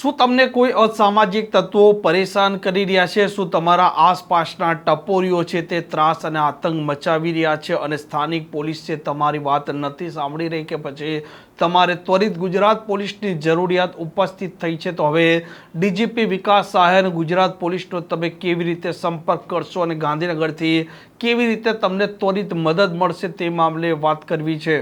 શું તમને કોઈ અસામાજિક તત્વો પરેશાન કરી રહ્યા છે? શું તમારા આસપાસના ટપોરીઓ છે તે ત્રાસ અને આતંક મચાવી રહ્યા છે અને સ્થાનિક પોલીસ છે તમારી વાત નથી સાંભળી રહી, કે પછી તમારે ત્વરિત ગુજરાત પોલીસની જરૂરિયાત ઉપસ્થિત થઈ છે? તો હવે ડીજીપી વિકાસ સહાય અને ગુજરાત પોલીસનો તમે કેવી રીતે સંપર્ક કરશો અને ગાંધીનગરથી કેવી રીતે તમને ત્વરિત મદદ મળશે તે મામલે વાત કરવી છે.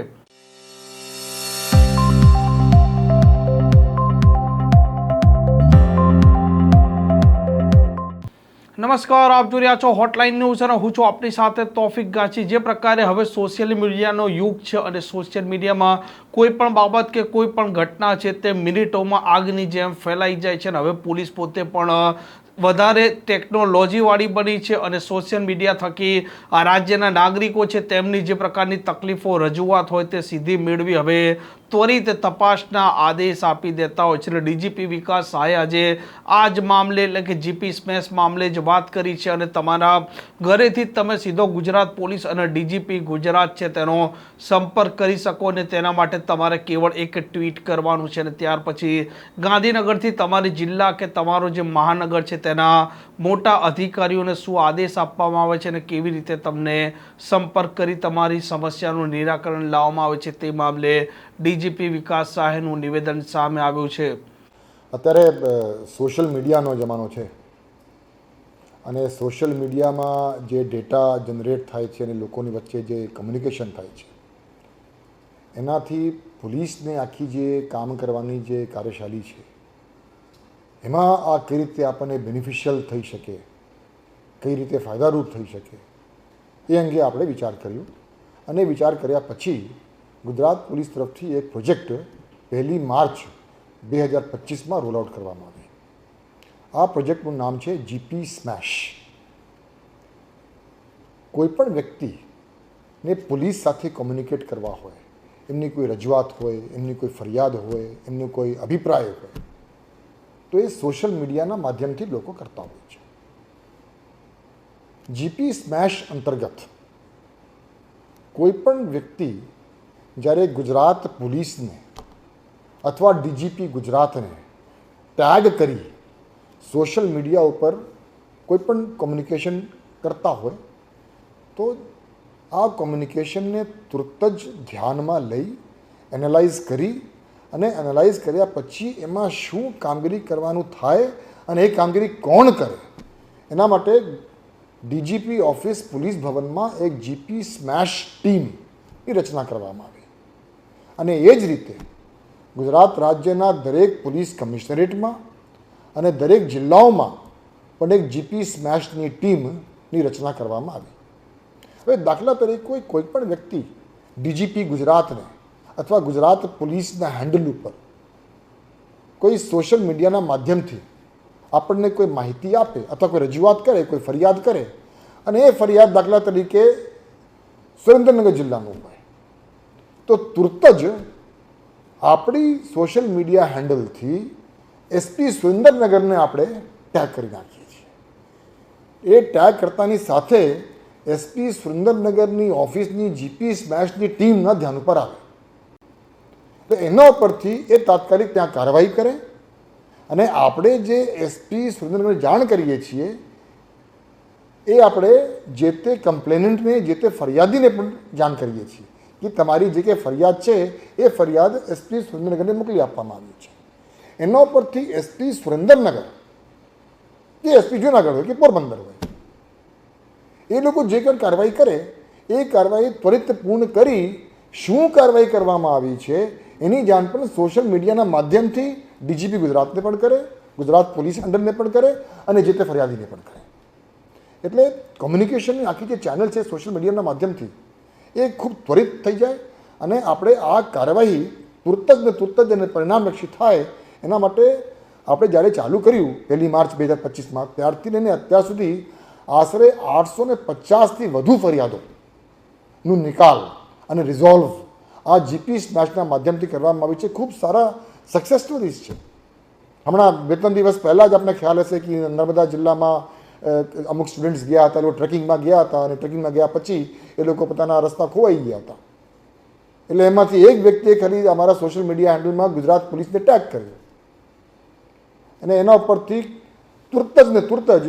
નમસ્કાર, આપ જોઈ રહ્યા છો હોટલાઇન ન્યૂઝ અને હું છું આપની સાથે તોફિક ગાચી. જે પ્રકારે હવે સોશિયલ મીડિયાનો યુગ છે અને સોશિયલ મીડિયામાં કોઈ પણ બાબત કે કોઈ પણ ઘટના છે તે મિનિટોમાં આગની જેમ ફેલાઈ જાય છે અને હવે પોલીસ પોતે પણ વધારે ટેકનોલોજીવાળી બની છે અને સોશિયલ મીડિયા થકી આ રાજ્યના નાગરિકો છે તેમની જે પ્રકારની તકલીફો રજૂઆત હોય તે સીધી મેળવી હવે ત્વરિત તપાસના આદેશ આપી દેતા હોય છે. ડીજીપી વિકાસ સહાય આજે આ જ મામલે એટલે કે જીપી સ્મેશ મામલે જ વાત કરી છે અને તમારા ઘરેથી તમે સીધો ગુજરાત પોલીસ અને ડીજીપી ગુજરાત છે તેનો સંપર્ક કરી શકો અને તેના માટે તમારે કેવળ એક ટ્વીટ કરવાનું છે અને ત્યાર પછી ગાંધીનગરથી તમારી જિલ્લા કે તમારો જે મહાનગર છે તેના મોટા અધિકારીઓને શું આદેશ આપવામાં આવે છે અને કેવી રીતે તમને સંપર્ક કરી તમારી સમસ્યાનું નિરાકરણ લાવવામાં આવે છે તે મામલે ડીજીપી વિકાસ સહાયનું નિવેદન સામે આવ્યું છે. અત્યારે સોશિયલ મીડિયાનો જમાનો છે અને સોશિયલ મીડિયામાં જે ડેટા જનરેટ થાય છે અને લોકોની વચ્ચે જે કમ્યુનિકેશન થાય છે એનાથી પોલીસને આખી જે કામ કરવાની જે કાર્યશાલી છે એમાં આ કઈ રીતે આપણને બેનિફિશિયલ થઈ શકે, કઈ રીતે ફાયદારૂપ થઈ શકે એ અંગે આપણે વિચાર કર્યો અને વિચાર કર્યા પછી ગુજરાત પોલીસ તરફથી એક પ્રોજેક્ટ 1 માર્ચ 2025માં રોલ આઉટ કરવામાં આવી. આ પ્રોજેક્ટનું નામ છે જીપી સ્મેશ. કોઈપણ વ્યક્તિને પોલીસ સાથે કોમ્યુનિકેટ કરવા હોય, એમની કોઈ રજૂઆત હોય, એમની કોઈ ફરિયાદ હોય, એમનો કોઈ અભિપ્રાય હોય તો એ સોશિયલ મીડિયાના માધ્યમથી લોકો કરતા હોય છે. જીપી સ્મેશ અંતર્ગત કોઈપણ વ્યક્તિ જ્યારે ગુજરાત પોલીસને અથવા ડીજીપી ગુજરાતને ટેગ કરી સોશિયલ મીડિયા ઉપર કોઈપણ કોમ્યુનિકેશન કરતા હોય તો આ કોમ્યુનિકેશનને તુરત જ ધ્યાનમાં લઈ એનાલાઇઝ કરી અને એનાલાઇઝ કર્યા પછી એમાં શું કામગીરી કરવાનું થાય અને એ કામગીરી કોણ કરે એના માટે ડીજીપી ઓફિસ પોલીસ ભવનમાં એક જીપી સ્મેશ ટીમની રચના કરવામાં આવી અને એ જ રીતે ગુજરાત રાજ્યના દરેક પોલીસ કમિશનરેટમાં અને દરેક જિલ્લાઓમાં પણ એક જીપી સ્મેશની ટીમની રચના કરવામાં આવી. હવે દાખલા તરીકે કોઈ પણ વ્યક્તિ ડીજીપી ગુજરાતને અથવા ગુજરાત પોલીસના હેન્ડલ ઉપર કોઈ સોશિયલ મીડિયાના માધ્યમથી આપણને કોઈ માહિતી આપે અથવા કોઈ રજૂઆત કરે, કોઈ ફરિયાદ કરે અને એ ફરિયાદ દાખલા તરીકે સુરેન્દ્રનગર જિલ્લાનું હોય તો તુરત જ આપણી સોશિયલ મીડિયા હેન્ડલથી એસપી સુરેન્દ્રનગરને આપણે ટેગ કરી નાખીએ છીએ. એ ટેગ કરતાની સાથે એસપી સુરેન્દ્રનગરની ઓફિસની જીપી સ્મેશની ટીમના ધ્યાન ઉપર આવે તો એના ઉપરથી એ તાત્કાલિક ત્યાં કાર્યવાહી કરે અને આપણે જે એસપી સુરેન્દ્રનગરને જાણ કરીએ છીએ એ આપણે જે તે કમ્પ્લેનન્ટને, જે તે ફરિયાદીને પણ જાણ કરીએ છીએ કે તમારી જે કંઈ ફરિયાદ છે એ ફરિયાદ એસપી સુરેન્દ્રનગરને મોકલી આપવામાં આવી છે. એના ઉપરથી એસપી સુરેન્દ્રનગર કે એસપી જુનાગઢ હોય કે પોરબંદર હોય એ લોકો જે કંઈ કાર્યવાહી કરે એ કાર્યવાહી ત્વરિત પૂર્ણ કરી શું કાર્યવાહી કરવામાં આવી છે એની જાણ પણ સોશિયલ મીડિયાના માધ્યમથી ડીજીપી ગુજરાતને પણ કરે, ગુજરાત પોલીસ હેન્ડલને પણ કરે અને જે તે ફરિયાદીને પણ કરે. એટલે કોમ્યુનિકેશનની આખી જે ચેનલ છે સોશિયલ મીડિયાના માધ્યમથી એ ખૂબ ત્વરિત થઈ જાય અને આપણે આ કાર્યવાહી તુરત જ અને પરિણામલક્ષી થાય એના માટે આપણે જ્યારે ચાલુ કર્યું 1 માર્ચ 2025માં ત્યારથી લઈને અત્યાર સુધી આશરે 850થી વધુ ફરિયાદોનું નિકાલ અને રિઝોલ્વ આ જીપી સ્મેશના માધ્યમથી કરવામાં આવી છે. ખૂબ સારા સક્સેસ સ્ટોરીઝ છે. હમણાં 2-3 દિવસ પહેલાં જ આપણે ખ્યાલ હશે કે નર્મદા જિલ્લામાં અમુક સ્ટુડન્ટ્સ ગયા હતા, એ લોકો ટ્રેકિંગમાં ગયા હતા અને ટ્રેકિંગમાં ગયા પછી એ લોકો પોતાના રસ્તા ખોવાઈ ગયા હતા. એટલે એમાંથી એક વ્યક્તિએ ખાલી અમારા સોશિયલ મીડિયા હેન્ડલમાં ગુજરાત પોલીસને ટેગ કર્યો અને એના ઉપરથી તુરત જ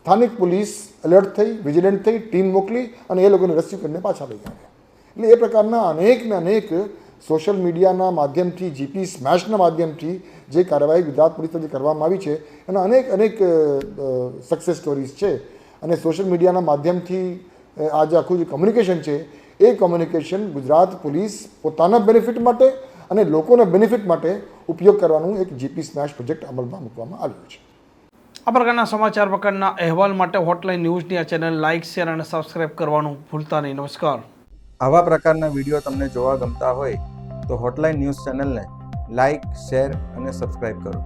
સ્થાનિક પોલીસ એલર્ટ થઈ, વિજિલન્ટ થઈ, ટીમ મોકલી અને એ લોકોને રેસ્ક્યુ કરીને પાછા લઈ ગયા. એટલે એ પ્રકારના અનેક સોશિયલ મીડિયાના માધ્યમથી, જીપી સ્મેશના માધ્યમથી જે કાર્યવાહી ગુજરાત પોલીસ તરફથી કરવામાં આવી છે એના અનેક સક્સેસ સ્ટોરીઝ છે. અને સોશિયલ મીડિયાના માધ્યમથી આ જે આખું જે કમ્યુનિકેશન છે એ કમ્યુનિકેશન ગુજરાત પોલીસ પોતાના બેનિફિટ માટે અને લોકોના બેનિફિટ માટે ઉપયોગ કરવાનું એક જીપી સ્મેશ પ્રોજેક્ટ અમલમાં મૂકવામાં આવ્યું છે. આ પ્રકારના સમાચાર પ્રકારના અહેવાલ માટે હોટલાઇન ન્યૂઝની આ ચેનલ લાઇક, શેર અને સબસ્ક્રાઇબ કરવાનું ભૂલતા નહીં. નમસ્કાર. આવા પ્રકારના વિડીયો તમને જોવા ગમતા હોય તો હોટલાઇન ન્યૂઝ ચેનલને લાઇક, શેર અને સબસ્ક્રાઇબ કરો.